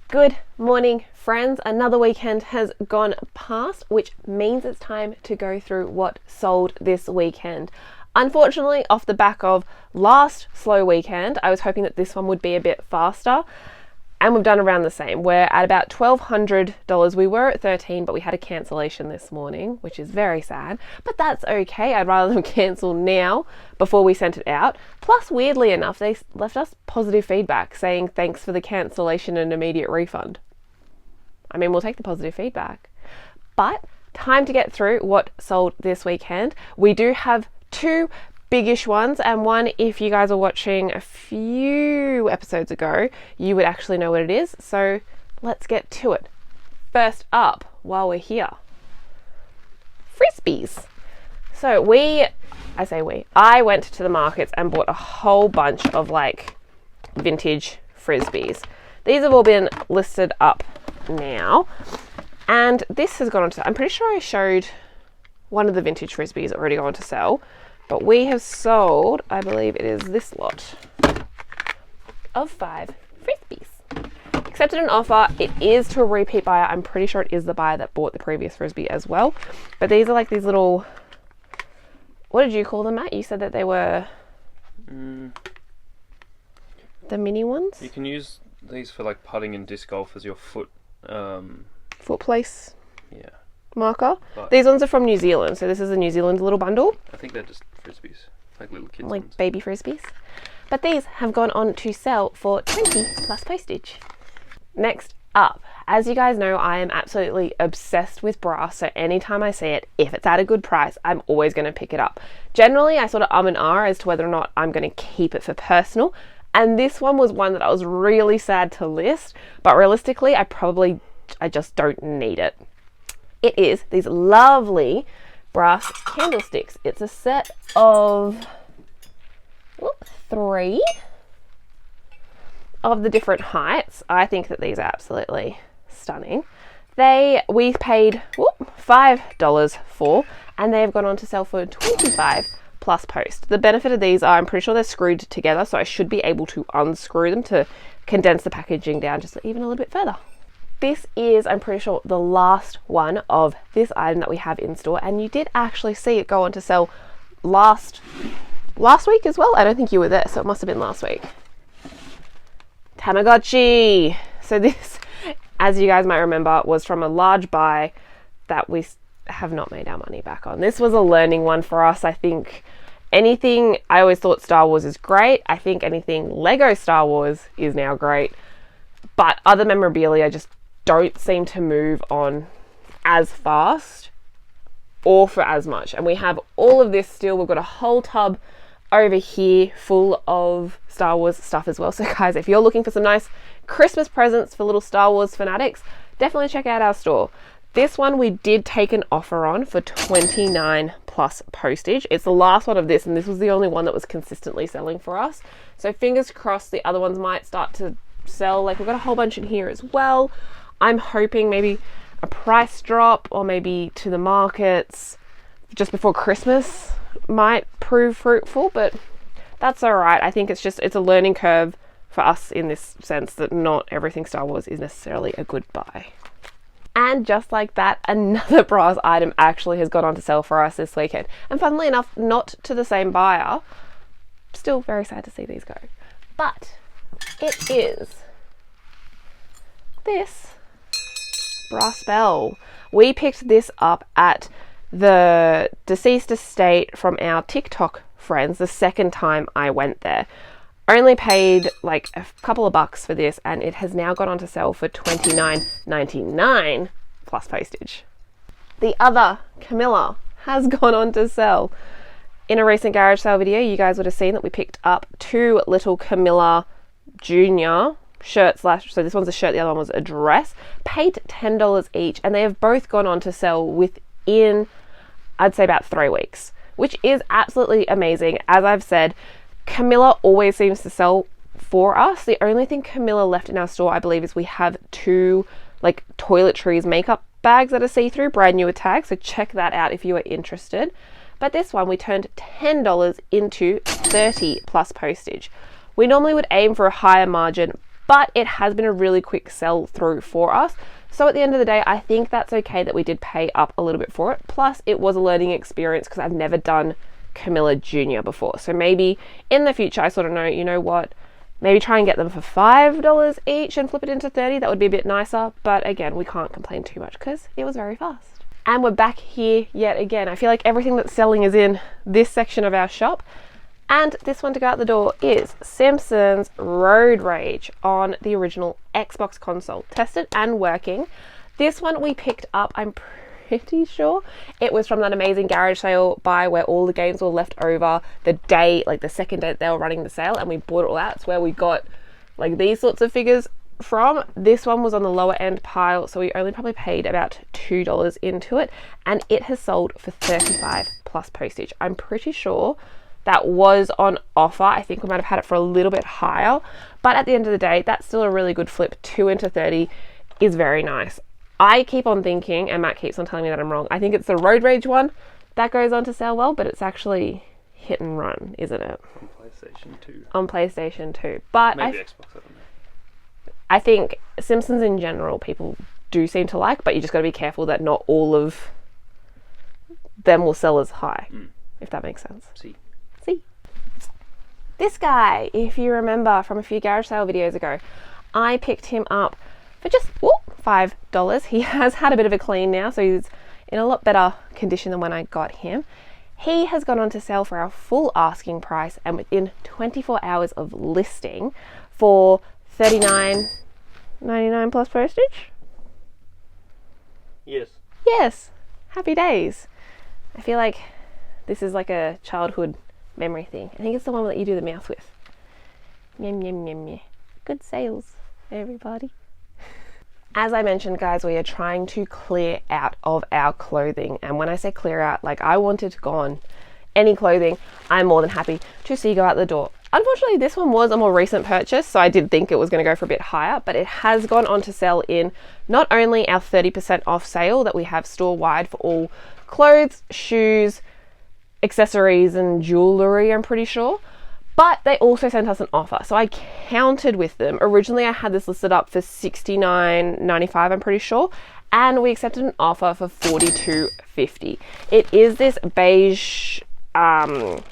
Good morning, friends. Another weekend has gone past, which means it's time to go through what sold this weekend. Unfortunately, off the back of last slow weekend, I was hoping that this one would be a bit faster, and we've done around the same. We're at about $1,200. We were at $13, but we had a cancellation this morning, which is very sad, but that's okay. I'd rather them cancel now before we sent it out. Plus, weirdly enough, they left us positive feedback saying thanks for the cancellation and immediate refund. I mean, we'll take the positive feedback. But time to get through what sold this weekend. We do have two biggish ones, and one, if you guys are watching a few episodes ago, you would actually know what it is. So let's get to it. First up, while we're here, Frisbees. So I went to the markets and bought a whole bunch of like vintage Frisbees. These have all been listed up now, and this has gone on to, I'm pretty sure I showed one of the vintage Frisbees already gone to sell. But we have sold, I believe it is this lot of 5 Frisbees. Accepted an offer. It is to a repeat buyer. I'm pretty sure it is the buyer that bought the previous Frisbee as well. But these are like these little, what did you call them, Matt? You said that they were the mini ones? You can use these for like putting and disc golf as your foot place. Yeah. Marker. But these ones are from New Zealand, so this is a New Zealand little bundle. I think they're just Frisbees, like little kids like ones. Baby Frisbees. But these have gone on to sell for $20 plus postage. Next up, as you guys know, I am absolutely obsessed with brass, so anytime I see it, if it's at a good price, I'm always going to pick it up. Generally, I sort of and ah as to whether or not I'm going to keep it for personal, and this one was one that I was really sad to list, but realistically, I just don't need it. It is these lovely brass candlesticks. It's a set of 3 of the different heights. I think that these are absolutely stunning. We paid $5 for, and they've gone on to sell for $25 plus post. The benefit of these are I'm pretty sure they're screwed together, so I should be able to unscrew them to condense the packaging down just even a little bit further. This is, I'm pretty sure, the last one of this item that we have in store, and you did actually see it go on to sell last week as well. I don't think you were there, so it must have been last week. Tamagotchi. So this, as you guys might remember, was from a large buy that we have not made our money back on. This was a learning one for us. I think I always thought Star Wars is great. I think anything Lego Star Wars is now great, but other memorabilia just don't seem to move on as fast or for as much. And we have all of this still. We've got a whole tub over here full of Star Wars stuff as well. So guys, if you're looking for some nice Christmas presents for little Star Wars fanatics, definitely check out our store. This one we did take an offer on for $29 plus postage. It's the last one of this, and this was the only one that was consistently selling for us. So fingers crossed the other ones might start to sell. Like, we've got a whole bunch in here as well. I'm hoping maybe a price drop, or maybe to the markets just before Christmas might prove fruitful, but that's all right. I think it's a learning curve for us in this sense that not everything Star Wars is necessarily a good buy. And just like that, another brass item actually has gone on to sell for us this weekend. And funnily enough, not to the same buyer. Still very sad to see these go. But it is this brass bell. We picked this up at the deceased estate from our TikTok friends the second time I went there. Only paid like a couple of bucks for this, and it has now gone on to sell for $29.99 plus postage. The other Camilla has gone on to sell. In a recent garage sale video, you guys would have seen that we picked up 2 little Camilla Junior shirts. So this one's a shirt, the other one was a dress. Paid $10 each, and they have both gone on to sell within, I'd say, about 3 weeks, which is absolutely amazing. As I've said, Camilla always seems to sell for us. The only thing Camilla left in our store, I believe, is we have 2 like toiletries makeup bags that are see-through, brand new with tags, so check that out if you are interested. But this one we turned $10 into $30 plus postage. We normally would aim for a higher margin, but it has been a really quick sell through for us. So at the end of the day, I think that's okay that we did pay up a little bit for it. Plus, it was a learning experience because I've never done Camilla Junior before. So maybe in the future, I sort of know, you know what, maybe try and get them for $5 each and flip it into 30. That would be a bit nicer. But again, we can't complain too much because it was very fast. And we're back here yet again. I feel like everything that's selling is in this section of our shop. And this one to go out the door is Simpsons Road Rage on the original Xbox console. Tested and working. This one we picked up, I'm pretty sure it was from that amazing garage sale buy where all the games were left over the day, like the second day that they were running the sale, and we bought it all out. It's where we got like these sorts of figures from. This one was on the lower end pile, so we only probably paid about $2 into it, and it has sold for $35 plus postage. I'm pretty sure that was on offer. I think we might have had it for a little bit higher, but at the end of the day, that's still a really good flip. 2 into 30 is very nice. I keep on thinking, and Matt keeps on telling me that I'm wrong, I think it's the Road Rage one that goes on to sell well, but it's actually Hit and Run, isn't it? On PlayStation 2. On PlayStation 2. But maybe Xbox, I don't know. I think Simpsons in general people do seem to like, but you just got to be careful that not all of them will sell as high, if that makes sense. See. This guy, if you remember from a few garage sale videos ago, I picked him up for just $5. He has had a bit of a clean now, so he's in a lot better condition than when I got him. He has gone on to sale for our full asking price and within 24 hours of listing for $39.99 plus postage. Yes, happy days. I feel like this is like a childhood memory thing. I think it's the one that you do the mouth with. Yum, yum, yum, yum. Good sales, everybody. As I mentioned, guys, we are trying to clear out of our clothing. And when I say clear out, like I wanted gone any clothing, I'm more than happy to see go out the door. Unfortunately, this one was a more recent purchase, so I did think it was going to go for a bit higher, but it has gone on to sell in not only our 30% off sale that we have store-wide for all clothes, shoes, accessories and jewellery, I'm pretty sure, but they also sent us an offer. So I counted with them. Originally, I had this listed up for $69.95, I'm pretty sure, and we accepted an offer for $42.50. It is this beige and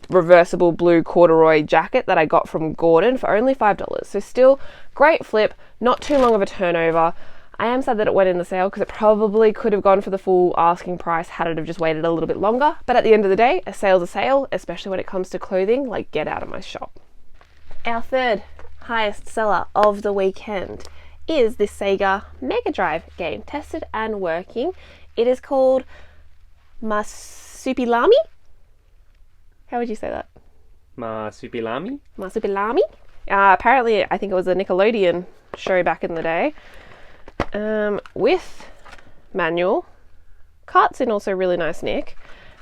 reversible blue corduroy jacket that I got from Gordon for only $5. So still great flip, not too long of a turnover. I am sad that it went in the sale because it probably could have gone for the full asking price had it have just waited a little bit longer. But at the end of the day, a sale's a sale, especially when it comes to clothing. Like, get out of my shop. Our third highest seller of the weekend is this Sega Mega Drive game, tested and working. It is called Marsupilami. How would you say that? Marsupilami? Marsupilami. Apparently, I think it was a Nickelodeon show back in the day. With manual. Cart's in also really nice nick.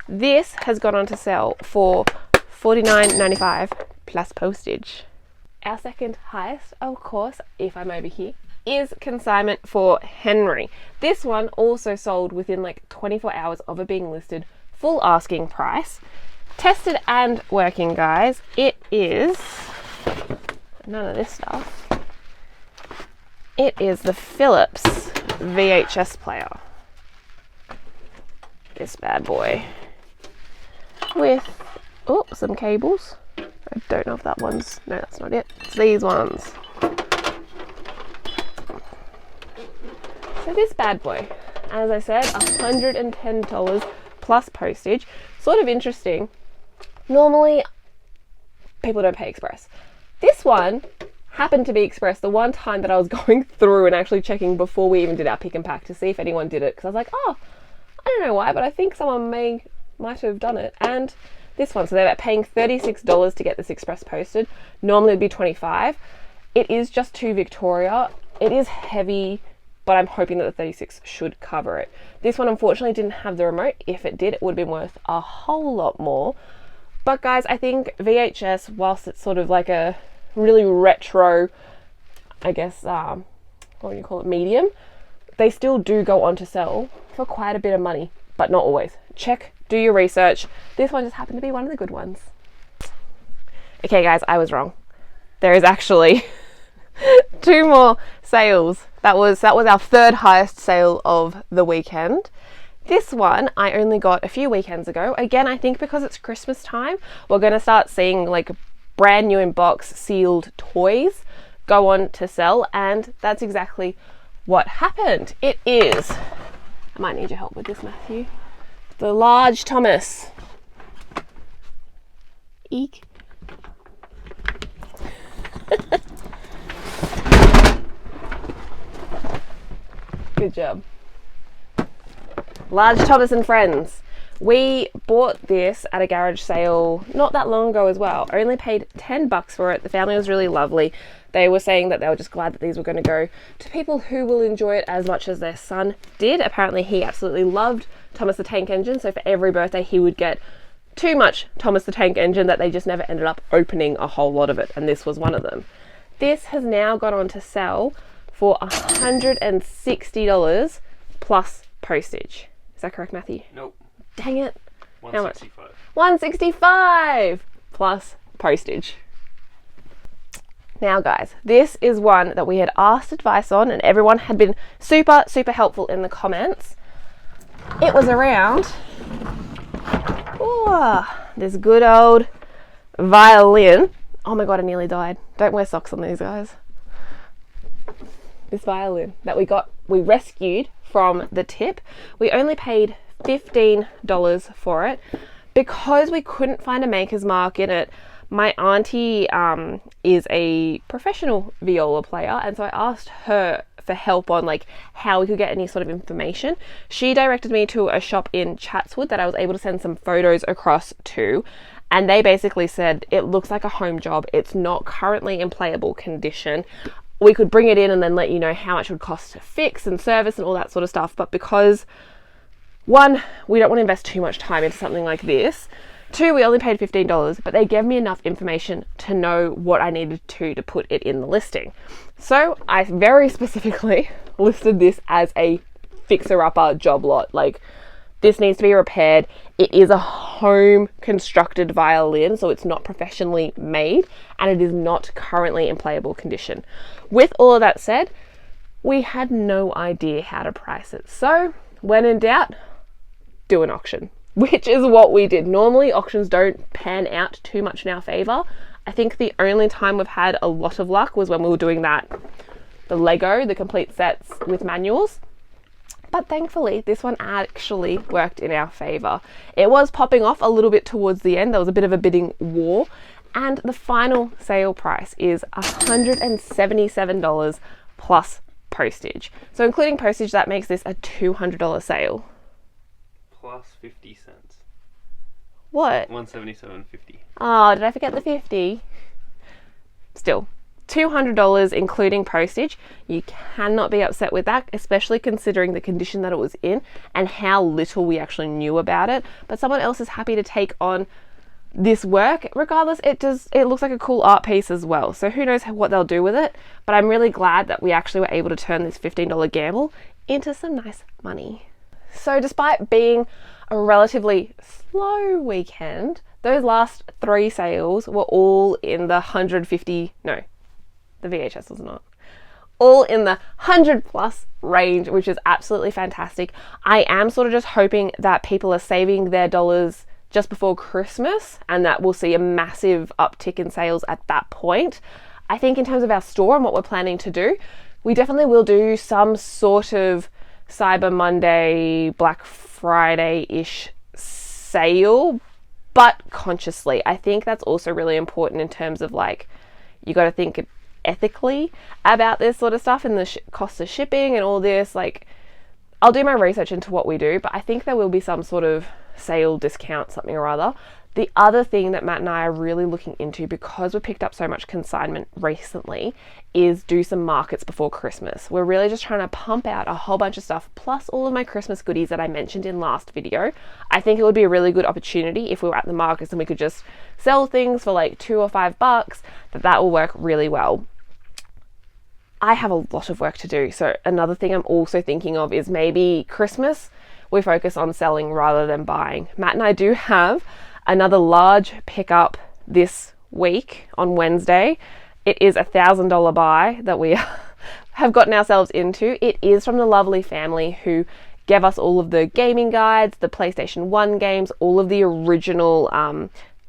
This has gone on to sell for $49.95 plus postage. Our second highest, of course, if I'm over here, is consignment for Henry. This one also sold within like 24 hours of it being listed, full asking price. Tested and working, guys. It is none of this stuff. It is the Philips VHS player. This bad boy. With, some cables. I don't know if that one's, no, that's not it. It's these ones. So this bad boy, as I said, $110 plus postage. Sort of interesting. Normally, people don't pay express. This one happened to be express the one time that I was going through and actually checking before we even did our pick and pack to see if anyone did it, because I was like, I don't know why, but I think someone might have done it. And this one, so they're paying $36 to get this express posted. Normally it'd be $25. It is just to Victoria. It is heavy, but I'm hoping that the 36 should cover it. This one unfortunately didn't have the remote. If it did, it would have been worth a whole lot more. But guys, I think VHS, whilst it's sort of like a really retro, I guess, what do you call it, medium, they still do go on to sell for quite a bit of money, but not always. Check, do your research. This one just happened to be one of the good ones. Okay guys, I was wrong. There is actually Two more sales. That was our third highest sale of the weekend. This one I only got a few weekends ago. Again, I think because it's Christmas time, we're going to start seeing like brand new in box sealed toys go on to sell, and that's exactly what happened. It is, I might need your help with this, Matthew, the large Thomas. Eek. Good job. Large Thomas and Friends. We bought this at a garage sale not that long ago as well. I only paid $10 for it. The family was really lovely. They were saying that they were just glad that these were going to go to people who will enjoy it as much as their son did. Apparently he absolutely loved Thomas the Tank Engine, so for every birthday he would get too much Thomas the Tank Engine that they just never ended up opening a whole lot of it, and this was one of them. This has now gone on to sell for $160 plus postage. Is that correct, Matthew? Nope. Dang it. 165. $165 plus postage. Now guys, this is one that we had asked advice on and everyone had been super helpful in the comments. It was around this good old violin. Oh my god, I nearly died. Don't wear socks on these, guys. This violin that we rescued from the tip. We only paid $15 for it because we couldn't find a maker's mark in it. My auntie is a professional viola player, and so I asked her for help on like how we could get any sort of information. She directed me to a shop in Chatswood that I was able to send some photos across to, and they basically said it looks like a home job. It's not currently in playable condition. We could bring it in and then let you know how much it would cost to fix and service and all that sort of stuff, but because one, we don't want to invest too much time into something like this. Two, we only paid $15, but they gave me enough information to know what I needed to put it in the listing. So I very specifically listed this as a fixer-upper job lot. Like, this needs to be repaired. It is a home constructed violin, so it's not professionally made, and it is not currently in playable condition. With all of that said, we had no idea how to price it. So when in doubt, do an auction, which is what we did. Normally auctions don't pan out too much in our favor. I think the only time we've had a lot of luck was when we were doing the Lego, the complete sets with manuals. But thankfully, this one actually worked in our favor. It was popping off a little bit towards the end. There was a bit of a bidding war, and the final sale price is $177 plus postage. So including postage, that makes this a $200 sale. Plus 50 cents. What? 177.50. Oh, did I forget the 50? Still, $200 including postage. You cannot be upset with that, especially considering the condition that it was in and how little we actually knew about it. But someone else is happy to take on this work. Regardless, it looks like a cool art piece as well. So who knows what they'll do with it. But I'm really glad that we actually were able to turn this $15 gamble into some nice money. So despite being a relatively slow weekend, those last three sales were all in the 150, no, the VHS was not, all in the 100 plus range, which is absolutely fantastic. I am sort of just hoping that people are saving their dollars just before Christmas and that we'll see a massive uptick in sales at that point. I think in terms of our store and what we're planning to do, we definitely will do some sort of Cyber Monday, Black Friday-ish sale, but consciously. I think that's also really important in terms of like, you got to think ethically about this sort of stuff and the cost of shipping and all this. Like, I'll do my research into what we do, but I think there will be some sort of sale discount, something or other. The other thing that Matt and I are really looking into, because we picked up so much consignment recently, is do some markets before Christmas. We're really just trying to pump out a whole bunch of stuff, plus all of my Christmas goodies that I mentioned in last video. I think it would be a really good opportunity if we were at the markets and we could just sell things for like $2 or $5, that will work really well. I have a lot of work to do, so another thing I'm also thinking of is maybe Christmas we focus on selling rather than buying. Matt and I do have another large pickup this week on Wednesday. It is $1,000 buy that we have gotten ourselves into. It is from the lovely family who gave us all of the gaming guides, the PlayStation 1 games, all of the original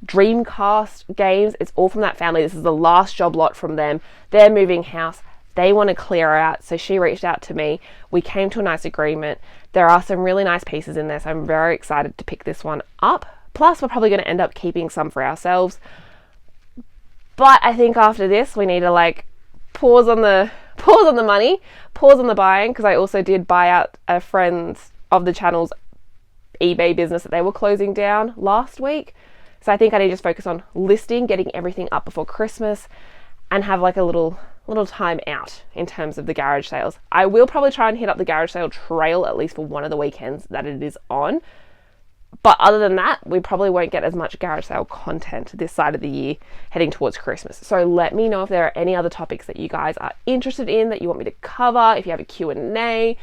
Dreamcast games. It's all from that family. This is the last job lot from them. They're moving house. They want to clear out. So she reached out to me. We came to a nice agreement. There are some really nice pieces in there. So I'm very excited to pick this one up. Plus, we're probably going to end up keeping some for ourselves. But I think after this, we need to like pause on the money, pause on the buying, because I also did buy out a friend of the channel's eBay business that they were closing down last week. So I think I need to just focus on listing, getting everything up before Christmas, and have like a little time out in terms of the garage sales. I will probably try and hit up the garage sale trail at least for one of the weekends that it is on. But other than that, we probably won't get as much garage sale content this side of the year heading towards Christmas. So let me know if there are any other topics that you guys are interested in that you want me to cover. If you have a Q&A,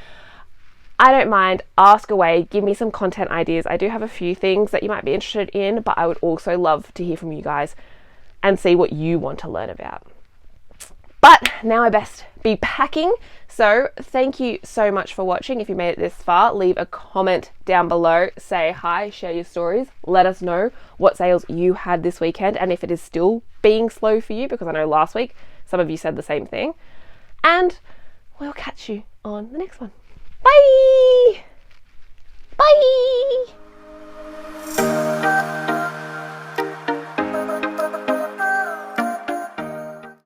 I don't mind. Ask away. Give me some content ideas. I do have a few things that you might be interested in, but I would also love to hear from you guys and see what you want to learn about. But now I best be packing. So thank you so much for watching. If you made it this far, leave a comment down below. Say hi, share your stories. Let us know what sales you had this weekend and if it is still being slow for you, because I know last week some of you said the same thing. And we'll catch you on the next one. Bye!